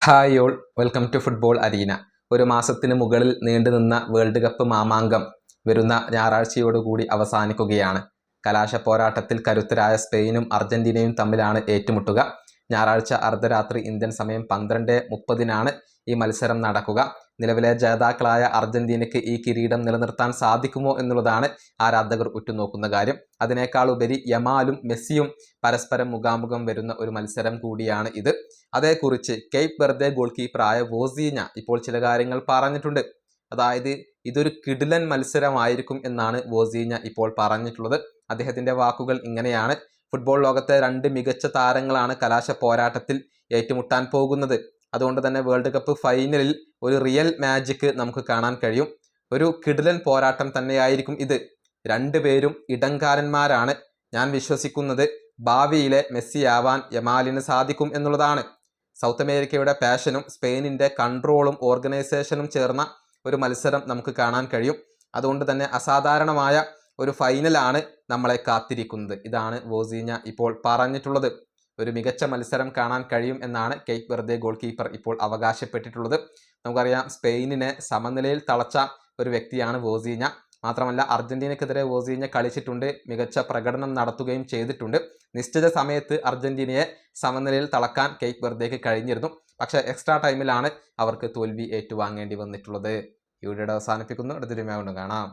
Hi all, welcome to football arena. ഒരു മാസത്തിന് മുകളിൽ നീണ്ടുനിന്ന വേൾഡ് കപ്പ് മാമാങ്കം വരുന്ന ഞായറാഴ്ചയോടുകൂടി അവസാനിക്കുകയാണ്. കലാശ പോരാട്ടത്തിൽ കരുത്തരായ സ്പെയിനും അർജന്റീനയും തമ്മിലാണ് ഏറ്റുമുട്ടുക. ഞായറാഴ്ച അർദ്ധരാത്രി ഇന്ത്യൻ സമയം 12:30 ഈ മത്സരം നടക്കുക. നിലവിലെ ജേതാക്കളായ അർജന്റീനയ്ക്ക് ഈ കിരീടം നിലനിർത്താൻ സാധിക്കുമോ എന്നുള്ളതാണ് ആരാധകർ ഉറ്റുനോക്കുന്ന കാര്യം. അതിനേക്കാൾ ഉപരി യമാലും മെസ്സിയും പരസ്പരം മുഖാമുഖം വരുന്ന ഒരു മത്സരം കൂടിയാണ് ഇത്. അതേക്കുറിച്ച് കേപ്പ് വെർദെ ഗോൾ കീപ്പറായ വോസീഞ്ഞ ഇപ്പോൾ ചില കാര്യങ്ങൾ പറഞ്ഞിട്ടുണ്ട്. അതായത് ഇതൊരു കിടിലൻ മത്സരമായിരിക്കും എന്നാണ് വോസീഞ്ഞ ഇപ്പോൾ പറഞ്ഞിട്ടുള്ളത്. അദ്ദേഹത്തിന്റെ വാക്കുകൾ ഇങ്ങനെയാണ്: ഫുട്ബോൾ ലോകത്തെ രണ്ട് മികച്ച താരങ്ങളാണ് കലാശ പോരാട്ടത്തിൽ ഏറ്റുമുട്ടാൻ പോകുന്നത്. അതുകൊണ്ട് തന്നെ വേൾഡ് കപ്പ് ഫൈനലിൽ ഒരു റിയൽ മാജിക് നമുക്ക് കാണാൻ കഴിയും. ഒരു കിടിലൻ പോരാട്ടം തന്നെയായിരിക്കും ഇത്. രണ്ടുപേരും ഇടംകാരന്മാരാണ്. ഞാൻ വിശ്വസിക്കുന്നത് ഭാവിയിലെ മെസ്സി ആവാൻ യമാലിന് സാധിക്കും എന്നുള്ളതാണ്. സൗത്ത് അമേരിക്കയുടെ പാഷനും സ്പെയിനിന്റെ കൺട്രോളും ഓർഗനൈസേഷനും ചേർന്ന ഒരു മത്സരം നമുക്ക് കാണാൻ കഴിയും. അതുകൊണ്ട് തന്നെ അസാധാരണമായ ഒരു ഫൈനലാണ് നമ്മളെ കാത്തിരിക്കുന്നത്. ഇതാണ് വോസീഞ്ഞ ഇപ്പോൾ പറഞ്ഞിട്ടുള്ളത്. ഒരു മികച്ച മത്സരം കാണാൻ കഴിയും എന്നാണ് കേപ്പ് വെർദെ ഗോൾ കീപ്പർ ഇപ്പോൾ അവകാശപ്പെട്ടിട്ടുള്ളത്. നമുക്കറിയാം, സ്പെയിനിനെ സമനിലയിൽ തളച്ച ഒരു വ്യക്തിയാണ് വോസീഞ്ഞ. മാത്രമല്ല അർജന്റീനക്കെതിരെ വോസീഞ്ഞ കളിച്ചിട്ടുണ്ട്, മികച്ച പ്രകടനം നടത്തുകയും ചെയ്തിട്ടുണ്ട്. നിശ്ചിത സമയത്ത് അർജന്റീനയെ സമനിലയിൽ തളക്കാൻ കേപ്പ് വെർദേക്ക് കഴിഞ്ഞിരുന്നു. പക്ഷേ എക്സ്ട്രാ ടൈമിലാണ് അവർക്ക് തോൽവി ഏറ്റുവാങ്ങേണ്ടി വന്നിട്ടുള്ളത്. ഈ വീഡിയോ അവസാനിപ്പിക്കുന്നു. അടുത്തൊരു കാണാം.